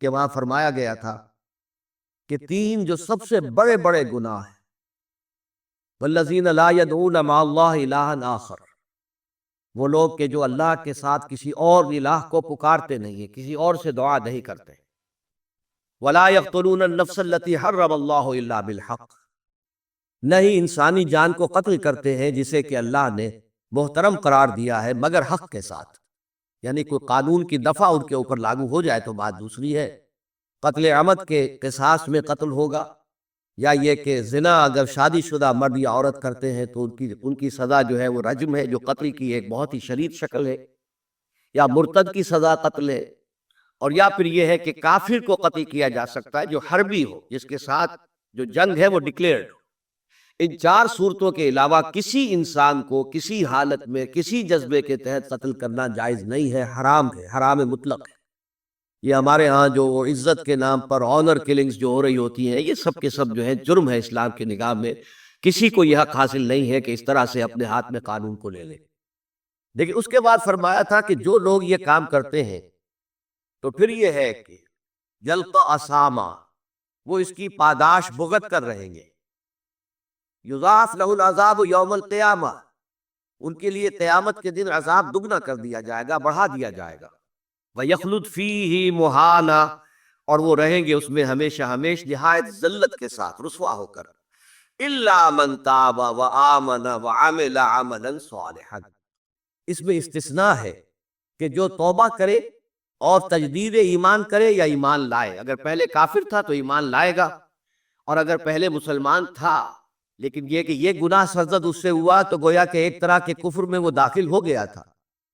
کہ وہاں فرمایا گیا تھا کہ تین جو سب سے بڑے بڑے گناہ ہیں، والذین لا يدعون مع اللہ الہا آخر، وہ لوگ کہ جو اللہ کے ساتھ کسی اور الہ کو پکارتے نہیں ہیں، کسی اور سے دعا نہیں کرتے، ولا يقتلون النفس التي حرم اللہ الا بالحق، نہیں انسانی جان کو قتل کرتے ہیں جسے کہ اللہ نے محترم قرار دیا ہے مگر حق کے ساتھ، یعنی کوئی قانون کی دفعہ ان کے اوپر لاگو ہو جائے تو بات دوسری ہے، قتل عمد کے قصاص میں قتل ہوگا، یا یہ کہ زنا اگر شادی شدہ مرد یا عورت کرتے ہیں تو ان کی سزا جو ہے وہ رجم ہے، جو قتل کی ایک بہت ہی شدید شکل ہے، یا مرتد کی سزا قتل ہے، اور یا پھر یہ ہے کہ کافر کو قتل کیا جا سکتا ہے جو حربی ہو، جس کے ساتھ جو جنگ ہے وہ ڈکلیئرڈ ہو۔ ان چار صورتوں کے علاوہ کسی انسان کو کسی حالت میں کسی جذبے کے تحت قتل کرنا جائز نہیں ہے، حرام ہے، حرام مطلق ہے۔ یہ ہمارے ہاں جو عزت کے نام پر آنر کلنگز جو ہو رہی ہوتی ہیں، یہ سب کے سب جو ہے جرم ہے اسلام کی نگاہ میں، کسی کو یہ حق حاصل نہیں ہے کہ اس طرح سے اپنے ہاتھ میں قانون کو لے لے۔ لیکن اس کے بعد فرمایا تھا کہ جو لوگ یہ کام کرتے ہیں تو پھر یہ ہے کہ یلقا اساما، وہ اس کی پاداش بھگت کر رہیں گے، یضاعف لہ العذاب یوم القیامہ، ان کے لیے قیامت کے دن عذاب دگنا کر دیا جائے گا، بڑھا دیا جائے گا، وَيَخْلُدْ فِيهِ مُهَانًا، اور وہ رہیں گے اس میں ہمیشہ ہمیش نہایت ذلت کے ساتھ، رسوا ہو کر، إِلَّا مَنْ تَابَ وَآمَنَ وَعَمِلَ عَمَلًا صَالِحًا، اس میں استثناء ہے کہ جو توبہ کرے اور تجدید ایمان کرے یا ایمان لائے، اگر پہلے کافر تھا تو ایمان لائے گا، اور اگر پہلے مسلمان تھا لیکن یہ کہ یہ گناہ سرزد اس سے ہوا تو گویا کہ ایک طرح کے کفر میں وہ داخل ہو گیا تھا،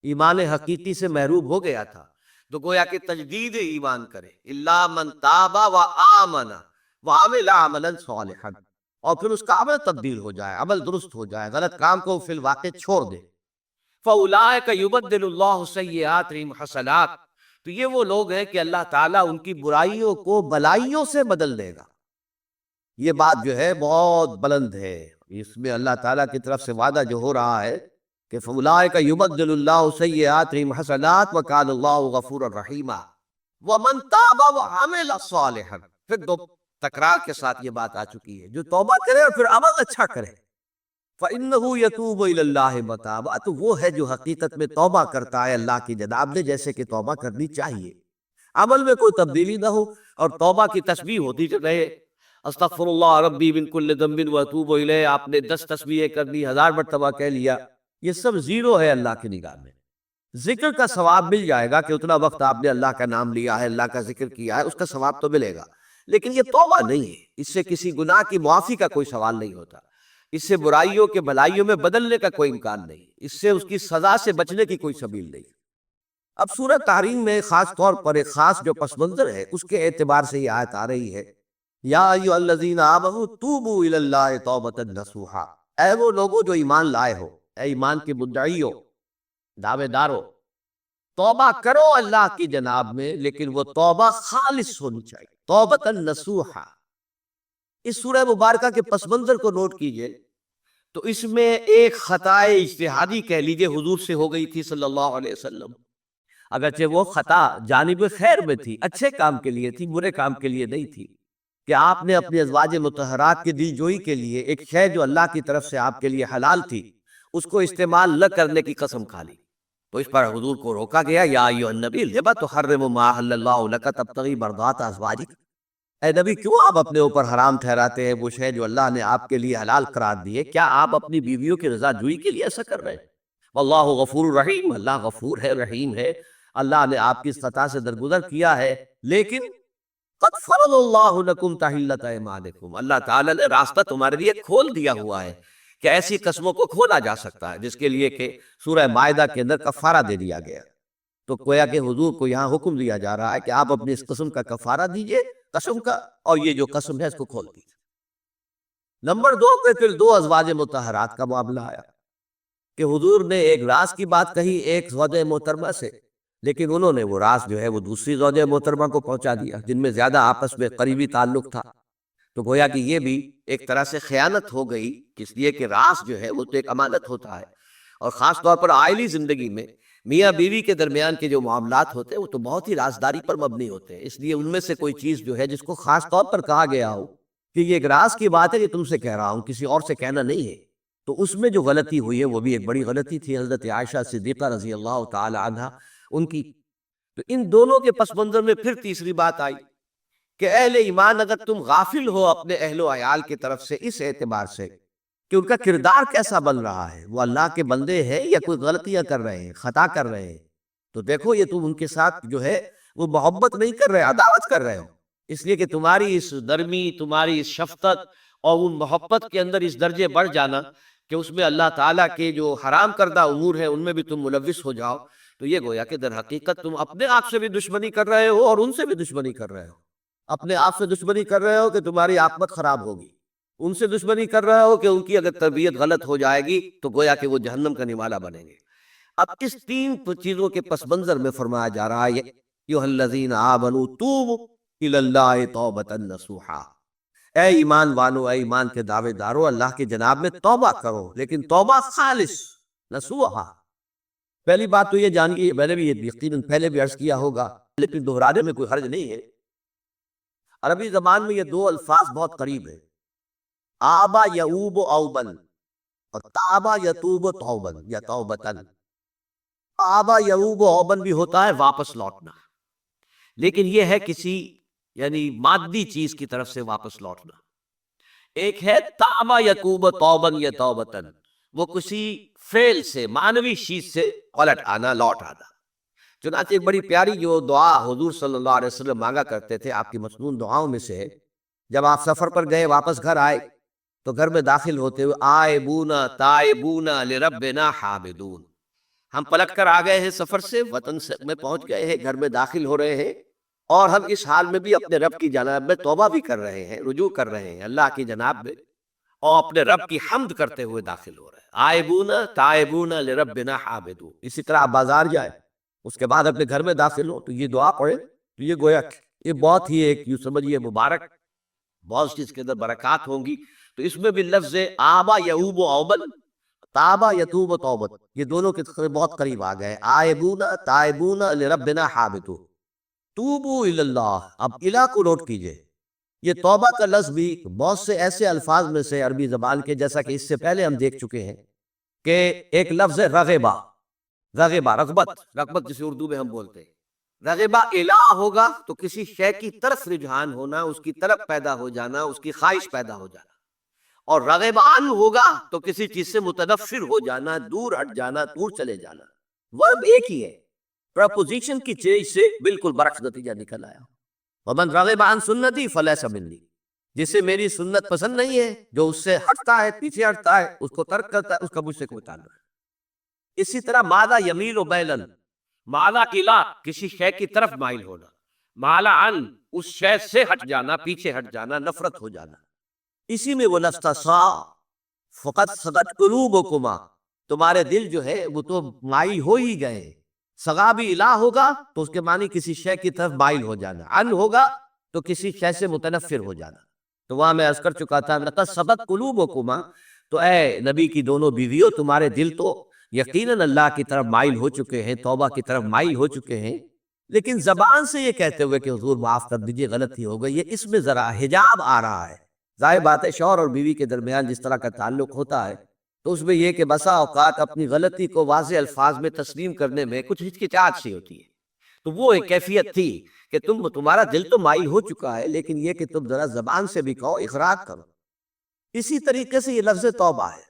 ایمان حقیقی سے محروم ہو گیا تھا، تو گویا کہ تجدید ایمان کرے، الا من تاب وآمن وعمل عملا صالحا، اور پھر اس کا عمل تبدیل ہو جائے، عمل درست ہو جائے، غلط کام کو فی الواقع چھوڑ دے، فَأُولَٰئِكَ يُبَدِّلُ اللَّهُ سَيِّئَاتِهِمْ حَسَنَاتٍ، تو یہ وہ لوگ ہیں کہ اللہ تعالیٰ ان کی برائیوں کو بلائیوں سے بدل دے گا۔ یہ بات جو ہے بہت بلند ہے، اس میں اللہ تعالیٰ کی طرف سے وعدہ جو ہو رہا ہے کہ فَأُولَٰئِكَ يُبَدِّلُ اللَّهُ سَيِّئَاتِهِمْ حَسَنَاتٍ وَكَانَ اللَّهُ غَفُورًا رَحِيمًا وَمَن تَابَ وَعَمِلَ صَالِحًا، پھر دو تکرار کے ساتھ یہ بات آ چکی ہے، جو توبہ کرے اور پھر عمل اچھا کرے، فَإِنَّهُ يَتُوبُ إِلَى اللَّهِ مَتَابًا، تو وہ ہے جو حقیقت میں توبہ کرتا ہے اللہ کی جناب میں جیسے کہ توبہ کرنی چاہیے، عمل میں کوئی تبدیلی نہ ہو، اور توبہ کی تسبیح ہوتی رہے، استغفر اللہ ربی من کل ذنب واتوب الیہ، آپ نے 10 تسبیحیں کر لی، 1000 مرتبہ کہہ لیا، یہ سب زیرو ہے اللہ کی نگاہ میں۔ ذکر کا ثواب مل جائے گا کہ اتنا وقت آپ نے اللہ کا نام لیا ہے، اللہ کا ذکر کیا ہے، اس کا ثواب تو ملے گا، لیکن یہ توبہ نہیں ہے، اس سے کسی گناہ کی معافی کا کوئی سوال نہیں ہوتا، اس سے برائیوں کے بھلائیوں میں بدلنے کا کوئی امکان نہیں، اس سے اس کی سزا سے بچنے کی کوئی سبیل نہیں۔ اب سورہ تحریم میں خاص طور پر ایک خاص جو پس منظر ہے اس کے اعتبار سے یہ آیت آ رہی ہے، یا ایھا الذین آمنوا توبوا الی اللہ توبۃ نصوحا، اے وہ لوگوں جو ایمان لائے ہو، اے ایمان کے مدعیو، دعوے دارو، توبہ کرو اللہ کی جناب میں، لیکن وہ توبہ خالص ہونی چاہیے، توبۃ نصوحا۔ اس سورہ مبارکہ کے پس منظر کو نوٹ کیجئے تو اس میں ایک خطائے اجتہادی کہہ لیجئے حضور سے ہو گئی تھی صلی اللہ علیہ وسلم، اگرچہ وہ خطا جانب خیر میں تھی، اچھے کام کے لیے تھی، برے کام کے لیے نہیں تھی، کہ آپ نے اپنی ازواج مطہرات کی دل جوئی کے لیے ایک شے جو اللہ کی طرف سے آپ کے لیے حلال تھی اس کو استعمال نہ کرنے کی قسم کھا لی، تو اس پر حضور کو روکا گیا، یا ایھا النبی لم تحرم ما احل اللہ لک تبتغی مرضات ازواجک، اے نبی کیوں آپ اپنے اوپر حرام ٹھہراتے ہیں وہ شے جو اللہ نے آپ کے لیے حلال قرار دی ہے، کیا آپ اپنی بیویوں کی رضا جوئی کے لیے ایسا کر رہے ہیں؟ واللہ غفور رحیم، اللہ غفور ہے، رحیم ہے، اللہ نے آپ کی اس خطا سے درگزر کیا ہے، لیکن قد فرض اللہ لکم تحلۃ ایمانکم، اللہ تعالیٰ نے راستہ تمہارے لیے کھول دیا ہوا ہے کہ ایسی قسموں کو کھولا جا سکتا ہے جس کے لیے کہ سورہ مائدہ کے اندر کفارہ دے دیا گیا، تو گویا کہ حضور کو یہاں حکم دیا جا رہا ہے کہ آپ اپنی اس قسم کا کفارہ دیجئے، قسم کا، اور یہ جو قسم ہے اس کو کھول دیجئے۔ نمبر 2 پہ پھر 2 ازواج مطہرات کا معاملہ آیا کہ حضور نے ایک راز کی بات کہی ایک زوجہ محترمہ سے، لیکن انہوں نے وہ راز جو ہے وہ دوسری زوجہ محترمہ کو پہنچا دیا جن میں زیادہ آپس میں قریبی تعلق تھا، تو گویا کہ یہ بھی ایک طرح سے خیانت ہو گئی، اس لیے کہ راز جو ہے وہ تو ایک امانت ہوتا ہے، اور خاص طور پر عائلی زندگی میں میاں بیوی کے درمیان کے جو معاملات ہوتے ہیں وہ تو بہت ہی رازداری پر مبنی ہوتے ہیں، اس لیے ان میں سے کوئی چیز جو ہے جس کو خاص طور پر کہا گیا ہو کہ یہ ایک راز کی بات ہے، یہ تم سے کہہ رہا ہوں، کسی اور سے کہنا نہیں ہے، تو اس میں جو غلطی ہوئی ہے وہ بھی ایک بڑی غلطی تھی حضرت عائشہ صدیقہ رضی اللہ تعالی عنہا ان کی۔ تو ان دونوں کے پس منظر میں پھر تیسری بات آئی کہ اہل ایمان اگر تم غافل ہو اپنے اہل و عیال کی طرف سے اس اعتبار سے کہ ان کا کردار کیسا بن رہا ہے، وہ اللہ کے بندے ہیں یا کوئی غلطیاں کر رہے ہیں، خطا کر رہے ہیں، تو دیکھو یہ تم ان کے ساتھ جو ہے وہ محبت نہیں کر رہے، عداوت کر رہے ہو، اس لیے کہ تمہاری اس نرمی، تمہاری اس شفقت اور ان محبت کے اندر اس درجے بڑھ جانا کہ اس میں اللہ تعالیٰ کے جو حرام کردہ امور ہیں ان میں بھی تم ملوث ہو جاؤ، تو یہ گویا کہ در حقیقت تم اپنے آپ سے بھی دشمنی کر رہے ہو اور ان سے بھی دشمنی کر رہے ہو۔ اپنے آپ سے دشمنی کر رہے ہو کہ تمہاری عاقبت خراب ہوگی، ان سے دشمنی کر رہے ہو کہ ان کی اگر تربیت غلط ہو جائے گی تو گویا کہ وہ جہنم کا نوالا بنیں گے۔ اب اس تین چیزوں کے پس منظر میں فرمایا جا رہا ہے ایھا الذین آمنوا توبوا الی اللہ توبۃ نصوحا، اے ایمان والو، اے ایمان کے دعوے دارو، اللہ کی جناب میں توبہ کرو، لیکن توبہ خالص نصوحا۔ پہلی بات تو یہ جانیے، میں نے بھی یہ یقیناً پہلے بھی عرض کیا ہوگا لیکن دہرانے میں کوئی حرج نہیں ہے، عربی زبان میں یہ دو الفاظ بہت قریب ہیں، آبا یعوب اوبن اور تابا یتوب توبن یا توبتن۔ آبا یعوب اوبن بھی ہوتا ہے واپس لوٹنا، لیکن یہ ہے کسی یعنی مادی چیز کی طرف سے واپس لوٹنا۔ ایک ہے تابا یتوب توبن یا توبتن، وہ کسی فعل سے، معنوی چیز سے پلٹ آنا، لوٹ آنا۔ چنانچہ ایک بڑی پیاری جو دعا حضور صلی اللہ علیہ وسلم مانگا کرتے تھے، آپ کی مصنون دعاؤں میں سے جب آپ سفر پر گئے، واپس گھر آئے تو گھر میں داخل ہوتے ہوئے آئبونا تائبونا لربنا حامدون، ہم پلٹ کر آ گئے ہیں سفر سے، وطن میں پہنچ گئے ہیں، گھر میں داخل ہو رہے ہیں اور ہم اس حال میں بھی اپنے رب کی جناب میں توبہ بھی کر رہے ہیں، رجوع کر رہے ہیں اللہ کی جناب میں، اور اپنے رب کی حمد کرتے ہوئے داخل ہو رہے ہیں۔ آئبونا تائبونا لربنا حامدون۔ اسی طرح آپ بازار جائیں، اس کے بعد اپنے گھر میں داخل ہو تو یہ دعا پڑھے تو یہ گویا یہ بہت ہی ایک یوں سمجھیے مبارک، بہت سی اس کے اندر برکات ہوں گی۔ تو اس میں بھی لفظ آبا یعوب و اوبن، تابا یتوب و توبت، یہ دونوں کے بہت قریب آ گئے، آئبونا تائبونا لربنا حامدون، توبو الی اللہ، اب الہ کو نوٹ کیجئے، یہ توبہ کا لفظ بھی بہت سے ایسے الفاظ میں سے عربی زبان کے، جیسا کہ اس سے پہلے ہم دیکھ چکے ہیں کہ ایک لفظ ہے رغبہ، رغبہ رغبت جسے اردو میں ہم بولتے ہیں، رغبہ الہ ہوگا تو کسی شے کی طرف رجحان ہونا، اس کی طرف پیدا ہو جانا، اس کی خواہش پیدا ہو جانا، اور رغبہ ان ہوگا تو کسی چیز سے متنفر ہو جانا، دور ہٹ جانا، دور چلے جانا۔ ورب ایک ہی ہے، پرپوزیشن کی چیز سے بالکل برعکس نتیجہ نکل آیا۔ ومن رغب عن سنتی فلیس منی، جسے میری سنت پسند نہیں ہے، جو اس سے ہٹتا ہے، پیچھے ہٹتا ہے، اس کو ترک کرتا ہے، اس کا مجھ سے کوئی تعلق نہیں۔ اسی طرح ماذا یمیل و بیلن، مالا الا کسی شے کی طرف مائل ہونا، مالا ان اس شے سے ہٹ جانا، پیچھے ہٹ جانا، نفرت ہو جانا۔ اسی میں وہ نستسا فقط صدت قلوبکما، تمہارے دل جو ہے وہ تو مائل ہو ہی گئے۔ سغا بھی الہ ہوگا تو اس کے معنی کسی شے کی طرف مائل ہو جانا، ان ہوگا تو کسی شے سے متنفر ہو جانا۔ تو وہاں میں عرض کر چکا تھا لقد صدت قلوبکما، تو اے نبی کی دونوں بیویوں، تمہارے دل تو یقیناً اللہ کی طرف مائل ہو چکے ہیں، توبہ کی طرف مائل ہو چکے ہیں، لیکن زبان سے یہ کہتے ہوئے کہ حضور معاف کر دیجئے غلطی ہو گئی ہے، اس میں ذرا حجاب آ رہا ہے۔ ظاہر بات ہے شوہر اور بیوی کے درمیان جس طرح کا تعلق ہوتا ہے تو اس میں یہ کہ بسا اوقات اپنی غلطی کو واضح الفاظ میں تسلیم کرنے میں کچھ ہچکچاہٹ سی ہوتی ہے، تو وہ ایک کیفیت تھی کہ تمہارا دل تو مائل ہو چکا ہے، لیکن یہ کہ تم ذرا زبان سے بھی کہو، اخراج کرو۔ اسی طریقے سے یہ لفظ توبہ ہے،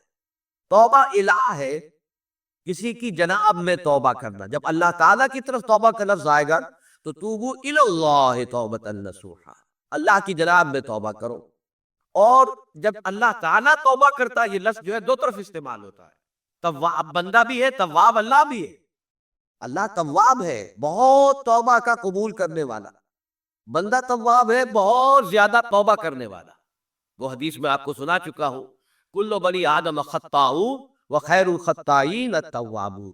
توبہ الہ ہے، کسی کی جناب میں توبہ کرنا۔ جب اللہ تعالیٰ کی طرف توبہ کا لفظ آئے گا تو توبو الی اللہ توبۃ نصوحا، اللہ کی جناب میں توبہ کرو۔ اور جب اللہ تعالیٰ توبہ کرتا ہے، یہ لفظ جو ہے دو طرف استعمال ہوتا ہے، تواب بندہ بھی ہے، تواب اللہ بھی ہے۔ اللہ تواب ہے، بہت توبہ کا قبول کرنے والا، بندہ تواب ہے، بہت زیادہ توبہ کرنے والا۔ وہ حدیث میں آپ کو سنا چکا ہوں، کل بنی آدم خطاؤون وخیر الخطائین التوابون،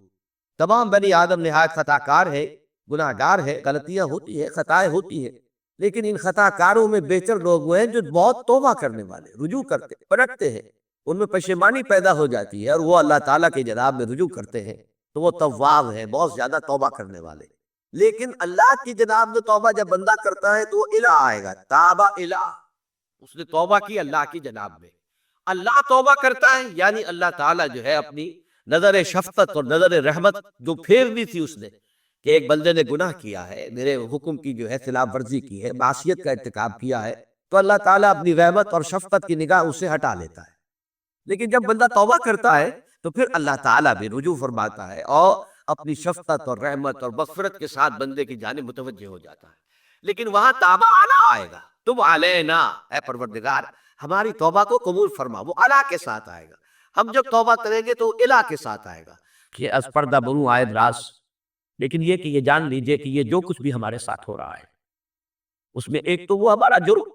تمام بنی آدم نہایت خطا کار ہے، گناہ گار ہے، غلطیاں ہوتی ہے، خطائیں ہوتی ہیں، لیکن ان خطا کاروں میں بہتر لوگ وہ ہیں جو بہت توبہ کرنے والے، رجوع کرتے، پلٹتے ہیں، ان میں پشیمانی پیدا ہو جاتی ہے اور وہ اللہ تعالیٰ کی جناب میں رجوع کرتے ہیں۔ تو وہ تواب ہے، بہت زیادہ توبہ کرنے والے. لیکن اللہ کی جناب میں توبہ جب بندہ کرتا ہے تو وہ الہ آئے گا، تابہ الہ، اس نے توبہ کی اللہ کی جناب میں. اللہ توبہ کرتا ہے یعنی اللہ تعالیٰ جو ہے اپنی نظر شفقت اور نظر رحمت جو پھیرنی تھی اس نے کہ ایک بندے نے گناہ کیا ہے، میرے حکم کی جو ہے خلاف ورزی کی ہے، معصیت کا ارتکاب کیا ہے، تو اللہ تعالیٰ اپنی رحمت اور شفقت کی نگاہ اسے ہٹا لیتا ہے. لیکن جب بندہ توبہ کرتا ہے تو پھر اللہ تعالیٰ بھی رجوع فرماتا ہے اور اپنی شفقت اور رحمت اور مغفرت کے ساتھ بندے کی جانب متوجہ ہو جاتا ہے. لیکن وہاں تابہ علی آئے گا، تم علینا، اے پروردگار ہماری توبہ کو قبول فرما، وہ علی کے ساتھ آئے گا. ہم جب توبہ کریں گے تو الہ کے ساتھ آئے گا کہ از پردہ بروں آئے راز. لیکن یہ کہ یہ جان لیجئے کہ یہ جو کچھ بھی ہمارے ساتھ ہو رہا ہے اس میں ایک تو وہ ہمارا جرم،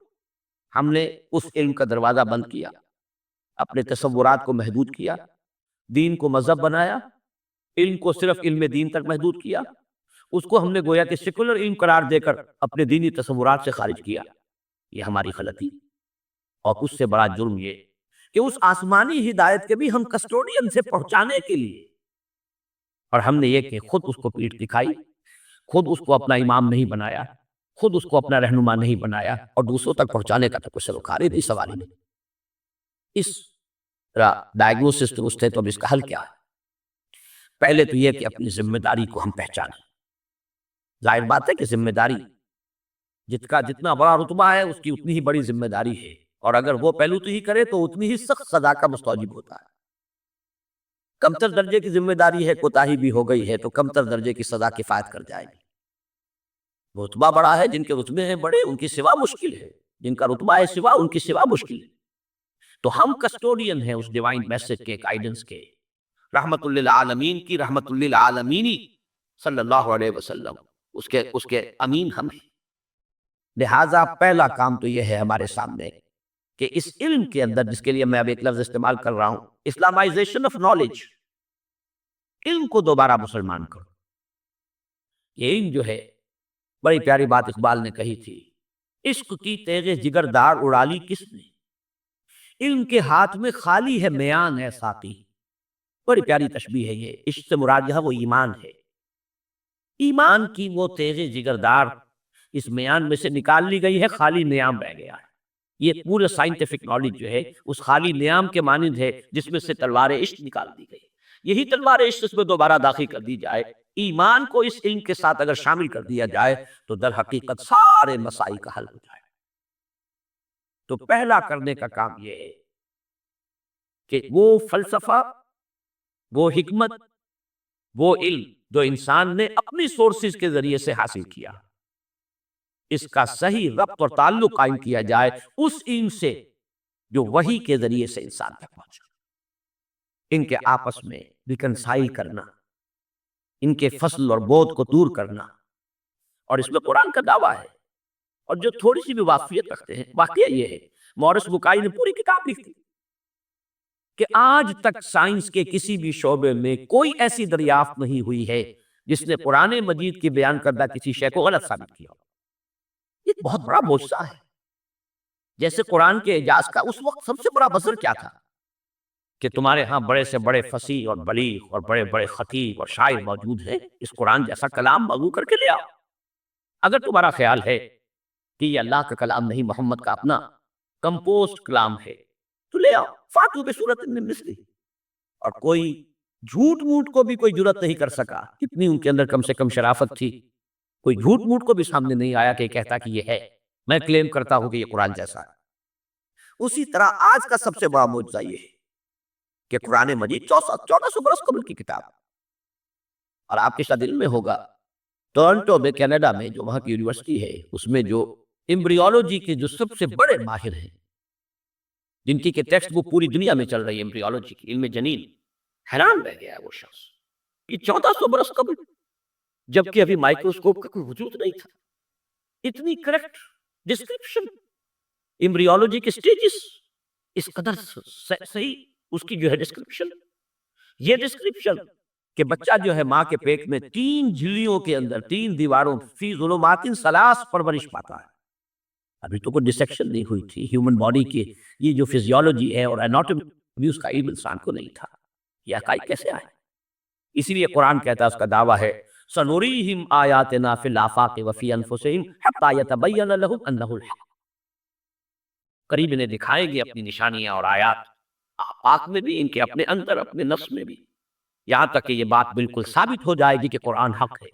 ہم نے اس علم کا دروازہ بند کیا، اپنے تصورات کو محدود کیا، دین کو مذہب بنایا، علم کو صرف علم دین تک محدود کیا، اس کو ہم نے گویا کہ سیکولر علم قرار دے کر اپنے دینی تصورات سے خارج کیا. یہ ہماری غلطی. اور اس سے بڑا جرم یہ کہ اس آسمانی ہدایت کے بھی ہم کسٹوڈین سے پہنچانے کے لیے، اور ہم نے یہ کہ خود اس کو پیٹھ دکھائی، خود اس کو اپنا امام نہیں بنایا، خود اس کو اپنا رہنما نہیں بنایا، اور دوسروں تک پہنچانے کا تو کوئی سروکار ہی نہیں، سوال ہی نہیں. اس طرح ڈائگنوسس درست ہے تو اب اس کا حل کیا ہے؟ پہلے تو یہ کہ اپنی ذمہ داری کو ہم پہچانیں. ظاہر بات ہے کہ ذمہ داری جتنا بڑا رتبہ ہے اس کی اتنی ہی بڑی ذمہ داری ہے، اور اگر وہ پہلو تو ہی کرے تو اتنی ہی سخت سزا کا مستوجب ہوتا ہے. کمتر درجے کی ذمہ داری ہے، کوتاہی بھی ہو گئی ہے تو کمتر درجے کی سزا کفایت کر جائے گی. رتبہ بڑا ہے، جن کے رتبے ہیں بڑے ان کی سوا مشکل ہے، جن کا رتبہ ہے سوا ان کی سوا مشکل ہے. تو ہم کسٹوڈین ہیں اس ڈیوائن میسج کے، گائیڈنس کے، رحمت للعالمین کی، رحمت للعالمینی صلی اللہ علیہ وسلم، اس کے امین ہم ہیں. لہٰذا پہلا کام تو یہ ہے ہمارے سامنے کہ اس علم کے اندر، جس کے لیے میں اب ایک لفظ استعمال کر رہا ہوں، اسلامائزیشن آف نالج، علم کو دوبارہ مسلمان کرو. یہ علم جو ہے، بڑی پیاری بات اقبال نے کہی تھی، عشق کی تیغ جگر دار اڑا لی کس نے، علم کے ہاتھ میں خالی ہے میان ہے ساقی. بڑی پیاری تشبیہ ہے یہ. عشق سے مراد جو ہے وہ ایمان ہے، ایمان کی وہ تیغ جگردار اس میان میں سے نکال لی گئی ہے، خالی نیام رہ گیا ہے. یہ پورے سائنٹیفک نالج جو ہے اس خالی نیام کے مانند ہے جس میں سے تلوار عشق نکال دی گئی. یہی تلوار عشق اس میں دوبارہ داخل کر دی جائے، ایمان کو اس علم کے ساتھ اگر شامل کر دیا جائے تو در حقیقت سارے مسائل کا حل ہو جائے. تو پہلا کرنے کا کام یہ ہے کہ وہ فلسفہ، وہ حکمت، وہ علم جو انسان نے اپنی سورسز کے ذریعے سے حاصل کیا، اس کا صحیح ربط اور تعلق قائم کیا جائے اس علم سے جو وحی کے ذریعے سے انسان تک پہنچا. ان کے آپس میں ریکنسائل کرنا، ان کے فصل اور بود کو دور کرنا. اور اس میں قرآن کا دعویٰ ہے، اور جو تھوڑی سی بھی واقفیت رکھتے ہیں، واقعہ یہ ہے مورس بکائی نے پوری کتاب لکھی کہ آج تک سائنس کے کسی بھی شعبے میں کوئی ایسی دریافت نہیں ہوئی ہے جس نے قرآن مجید کی بیان کردہ کسی شے کو غلط ثابت کیا. یہ بہت بڑا معجزہ ہے. جیسے قرآن کے اعجاز کا اس وقت سب سے بڑا بزر کیا تھا کہ تمہارے ہاں بڑے سے بڑے فصیح اور بلیغ اور بڑے بڑے خطیب اور شاعر موجود ہیں، اس قرآن جیسا کلام مغو کر کے لے آؤ. اگر تمہارا خیال ہے کہ یہ اللہ کا کلام نہیں، محمد کا اپنا کمپوزڈ کلام ہے، تو لے آؤ، فاتو بسورۃ من مثلہ. اور کوئی جھوٹ موٹ کو بھی کوئی جرت نہیں کر سکا. کتنی ان کے اندر کم سے کم شرافت تھی، کوئی جھوٹ موٹ کو بھی سامنے نہیں آیا کہ کہتا کہ یہ ہے، میں کلیم کرتا ہوں کہ یہ قرآن جیسا ہے. اسی طرح آج کا سب سے بڑا معجزہ یہ ہے کہ قرآن مجید 1400 برس قبل کی کتاب. اور آپ کے شاید علم میں ہوگا ٹورنٹو میں، کینیڈا میں، جو وہاں کی یونیورسٹی ہے، اس میں جو ایمبریولوجی کے جو سب سے بڑے ماہر ہیں، جن کی کہ ٹیکسٹ بک پوری دنیا میں چل رہی ہے ایمبریولوجی کی، علم جنین، حیران رہ گیا ہے وہ شخص کہ 1400 برس قبل، جبکہ ابھی مائکروسکوپ کا کوئی وجود نہیں تھا، اتنی کریکٹ ڈسکرپشن ایمبریولوجی کے سٹیجز، اس قدر صحیح اس کی جو ہے ڈسکرپشن. یہ ڈسکرپشن کہ بچہ جو ہے ماں کے پیٹ میں 3 جھلیوں کے اندر 3 دیواروں فی ظلمات ثلاث پرورش پاتا ہے. ابھی تو کوئی ڈسیکشن نہیں ہوئی تھی ہیومن باڈی کی، یہ جو فزیولوجی ہے اور اناٹومی اس کا علم انسان کو نہیں تھا. یہ حقائق کیسے آئے؟ اسی لیے قرآن کہتا ہے، اس کا دعویٰ ہے سنوریہم آیاتنا فی الآفاق وفی انفسہم حتی یتبین لہم انہ الحق، قریب انہیں دکھائیں گے اپنی نشانیاں اور آیات، آفاق میں بھی، ان کے اپنے اندر، اپنے نفس میں بھی، یہاں تک کہ یہ بات بالکل ثابت ہو جائے گی کہ قرآن حق ہے۔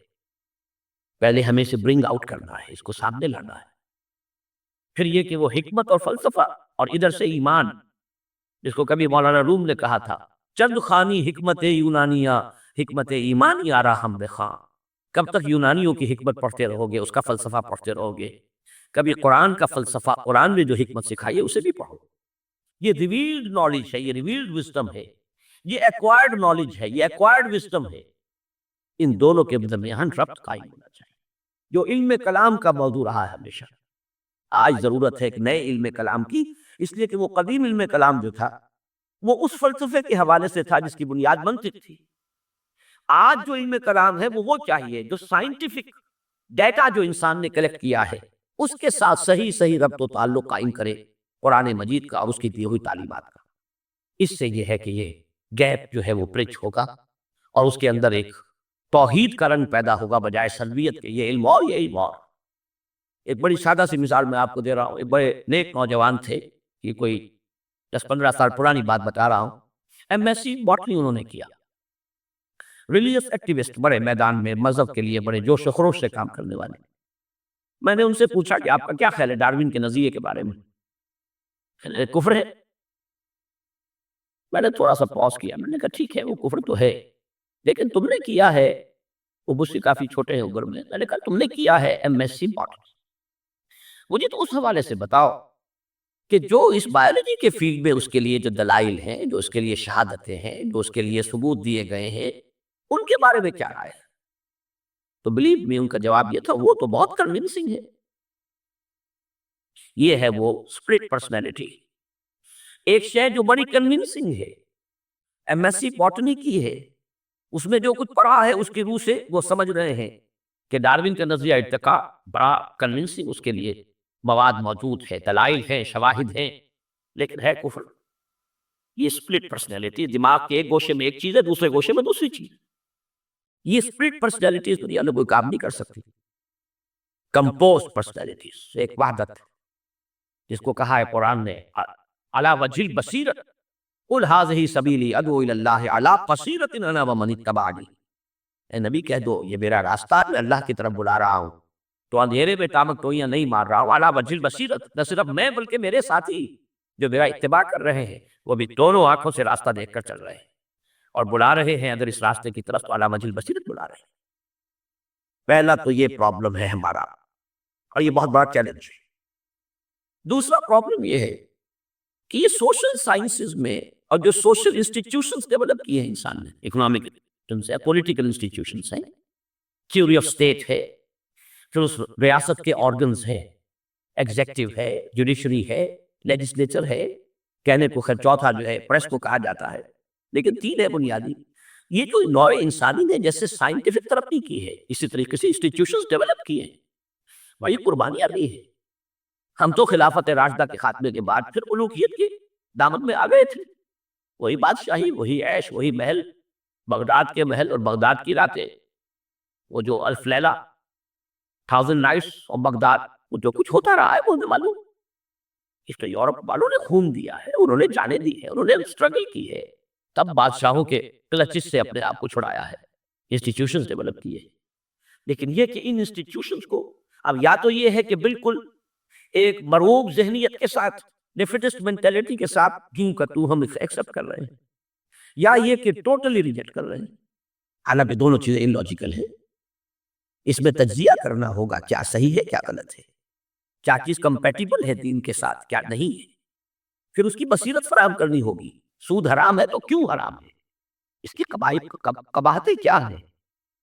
پہلے ہمیں اسے برنگ آؤٹ کرنا ہے، اس کو سامنے لانا ہے، پھر یہ کہ وہ حکمت اور فلسفہ، اور ادھر سے ایمان، جس کو کبھی مولانا روم نے کہا تھا چند خانی حکمت یونانیہ، حکمت ایمانی آرا ہم بخواں، کب تک یونانیوں کی حکمت پڑھتے رہو گے، اس کا فلسفہ پڑھتے رہو گے؟ کبھی قرآن کا فلسفہ، قرآن میں جو حکمت سکھائی ہے اسے بھی پڑھو۔ یہ ریویلڈ نالج ہے، یہ ریویلڈ وزڈم ہے، یہ ایکوائرڈ نالج ہے، یہ ایکوائرڈ وزڈم ہے۔ ان دونوں کے درمیان ربط قائم ہونا چاہیے، جو علم کلام کا موضوع رہا ہے ہمیشہ۔ آج ضرورت ہے ایک نئے علم کلام کی، اس لیے کہ وہ قدیم علم کلام جو تھا وہ اس فلسفے کے حوالے سے تھا جس کی بنیاد منطق تھی۔ آج جو علم کلام ہے وہ چاہیے جو سائنٹیفک ڈیٹا جو انسان نے کلیکٹ کیا ہے اس کے ساتھ صحیح ربط و تعلق قائم کرے قرآن مجید کا اور اس کی دی ہوئی تعلیمات کا۔ اس سے یہ ہے کہ یہ گیپ جو ہے وہ برج ہوگا، اور اس کے اندر ایک توحید کا رنگ پیدا ہوگا بجائے سلبیت کے، یہ علم اور یہ علم اور۔ ایک بڑی سادہ سی مثال میں آپ کو دے رہا ہوں، ایک بڑے نیک نوجوان تھے، یہ کوئی 10-15 سال پرانی بات بتا رہا ہوں، ایم ایس سی باٹنی انہوں نے کیا، ریلیجس ایکٹیوسٹ، بڑے میدان میں مذہب کے لیے بڑے جوش و خروش سے کام کرنے والے۔ میں نے ان سے پوچھا کہ آپ کا کیا خیال ہے ڈاروین کے نظریے کے بارے میں؟ کفر ہے۔ میں نے تھوڑا سا پاز کیا، میں نے کہا ٹھیک ہے وہ کفر تو ہے، لیکن تم نے کیا ہے، وہ مجھ سے کافی چھوٹے ہیں عمر میں نے کہا تم نے کیا ہے ایم ایس سی باٹنی، مجھے تو اس حوالے سے بتاؤ کہ جو اس بایولوجی کے فیلڈ میں اس کے لیے جو دلائل ہیں، جو اس کے لیے شہادتیں ہیں، جو اس کے لیے ثبوت دیے گئے ہیں، ان کے بارے میں کیا رائے ہے؟ تو بلیو می، ان کا جواب یہ تھا وہ تو بہت کنونسنگ ہے۔ یہ ہے وہ اسپلٹ پرسنالٹی، ایک شے جو بڑی کنونسنگ ہے، ایم ایس سی باٹنی کی ہے، اس میں جو کچھ پڑھا ہے اس کی روح سے وہ سمجھ رہے ہیں کہ ڈاروین کا نظریہ ارتقاء بڑا کنونسنگ، اس کے لیے مواد موجود ہے، دلائل ہیں، شواہد ہیں، لیکن ہے کفر۔ یہ اسپلٹ پرسنالٹی، دماغ کے ایک گوشے میں ایک چیز ہے، دوسرے گوشے میں دوسری چیز۔ یہ اسپلٹ پرسنالٹیز دنیا میں کوئی کام نہیں کر سکتی۔ کمپوز پرسنالٹیز، ایک وحدت جس کو کہا ہے قرآن نے علی وجہ البصیرۃ قل ھذہ سبیلی ادعو الی اللہ علی بصیرۃ انا ومن اتبعنی، اے نبی کہہ دو یہ میرا راستہ ہے، میں اللہ کی طرف بلا رہا ہوں، تو اندھیرے میں ٹامک ٹوئیاں نہیں مار رہا ہوں، علی وجہ البصیرۃ، نہ صرف میں بلکہ میرے ساتھی جو میرا اتباع کر رہے ہیں وہ بھی دونوں آنکھوں سے راستہ دیکھ کر چل رہے ہیں اور بلا رہے ہیں اگر اس راستے کی طرف تو علی وجہ البصیرۃ بلا رہے ہیں۔ پہلا تو یہ پرابلم ہے ہمارا، اور یہ بہت بڑا چیلنج ہے۔ دوسرا پرابلم یہ ہے کہ یہ سوشل سائنسز میں اور جو سوشل انسٹیٹیوشنز ڈیولپ کیے ہیں انسان نے، اکنامک انسٹیٹیوشنز ہیں، پولیٹیکل انسٹیٹیوشنز ہیں، تھیوری آف اسٹیٹ ہے، پھر اس ریاست کے آرگنز ہیں، ایگزیکٹو ہے، جوڈیشری ہے، لیجسلیچر ہے، کہنے کو خیر چوتھا جو ہے پریس کو کہا جاتا ہے، لیکن تین ہے بنیادی۔ یہ جو نوع انسانی نے جیسے سائنٹیفک ترقی کی ہے اسی طریقے سے انسٹیٹیوشنز ڈیولپ کیے ہیں، وہی قربانیاں دی ہیں۔ ہم تو خلافت راشدہ کے خاتمے کے بعد پھر الوہیت کے دامن میں آ گئے تھے، وہی بادشاہی، وہی عیش، وہی محل، بغداد کے محل اور بغداد کی راتیں، وہ جو الف لیلہ، 1000 نائٹس اور بغداد، وہ جو کچھ ہوتا رہا ہے وہ ہمیں معلوم۔ اس تو یورپ والوں نے خون دیا ہے، انہوں نے جانیں دی ہے، انہوں نے اسٹرگل کی ہے، تب بادشاہوں کے کلچز سے اپنے آپ کو چھڑایا ہے، انسٹیٹیوشنز ڈیولپ کیے۔ لیکن یہ کہ ان انسٹیٹیوشنز کو اب یا تو یہ ہے کہ بالکل ایک مرغوب ذہنیت کے ساتھ، ڈیفیٹسٹ مینٹیلٹی کے ساتھ کیوں کا تو ہم ایکسپٹ کر رہے ہیں، یا یہ کہ ٹوٹلی ریجیکٹ کر رہے ہیں، حالانکہ دونوں چیزیں انلاجیکل ہیں۔ اس میں تجزیہ کرنا ہوگا کیا صحیح ہے کیا غلط ہے، کیا چیز کمپیٹیبل ہے دین کے ساتھ کیا نہیں ہے، پھر اس کی بصیرت فراہم کرنی ہوگی۔ سود حرام ہے تو کیوں حرام ہے، اس کی قباحتیں کیا ہیں،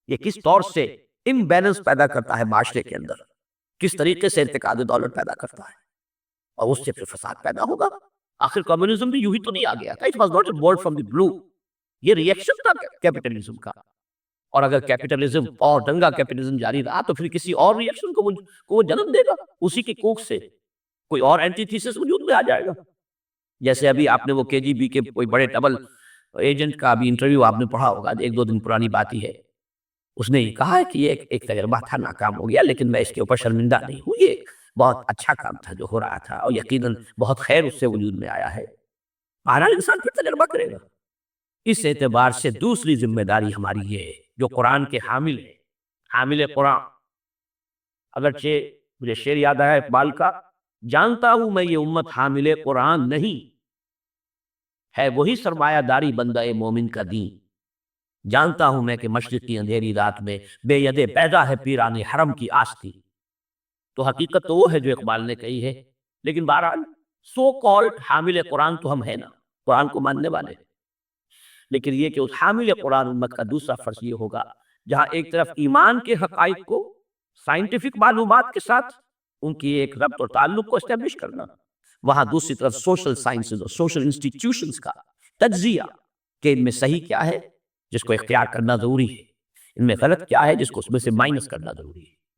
یہ کس طور سے امبیلنس پیدا کرتا ہے معاشرے کے اندر، کس طریقے سے ارتکاد دولت پیدا کرتا ہے، اور اس سے پھر فساد پیدا ہوگا۔ آخر کمیونزم بھی یوں ہی تو نہیں آ گیا تھا، it was not a word from the blue, یہ ریئیکشن تھا کیپٹلزم کا، اور اگر کیپٹلزم اور دنگا کیپٹلزم جاری رہا تو پھر کسی اور ریئیکشن کو وہ جنم دے گا، اسی کی کوکھ سے کوئی اور اینٹی تھیسس وجود میں آ جائے گا۔ جیسے ابھی آپ نے وہ کے جی بی کے کوئی بڑے ڈبل ایجنٹ کا ابھی انٹرویو آپ نے پڑھا ہوگا، 1-2 دن پرانی بات ہی ہے، اس نے یہ کہا ہے کہ یہ ایک تجربہ تھا، ناکام ہو گیا، لیکن میں اس کے اوپر شرمندہ نہیں ہوں، یہ بہت اچھا کام تھا جو ہو رہا تھا، اور یقیناً بہت خیر اس سے وجود میں آیا ہے۔ بہرحال انسان پھر تجربہ کرے گا۔ اس اعتبار سے دوسری ذمہ داری ہماری یہ ہے جو قرآن کے حامل ہیں، حامل قرآن، اگرچہ مجھے شعر یاد آیا اقبال کا، جانتا ہوں میں یہ امت حامل قرآن نہیں ہے، وہی سرمایہ داری بندہ مومن کا دین، جانتا ہوں میں کہ مشرق کی اندھیری رات میں بے ید پیدا ہے پیران حرم کی آستی۔ تو حقیقت تو وہ ہے جو اقبال نے کہی ہے، لیکن بہرحال سو کالڈ حامل قرآن تو ہم ہیں نا، قرآن کو ماننے والے، لیکن یہ کہ اس حامل قرآن امت کا دوسرا فرض یہ ہوگا، جہاں ایک طرف ایمان کے حقائق کو سائنٹیفک معلومات کے ساتھ ان کی ایک ربط اور تعلق کو اسٹیبلش کرنا، وہاں دوسری طرف سوشل سائنسز اور سوشل انسٹیٹیوشنز کا تجزیہ کہ ان میں صحیح کیا ہے جس کو اختیار کرنا ضروری ہے، ان میں غلط کیا ہے جس کو اس میں سے مائنس کرنا ضروری ہے۔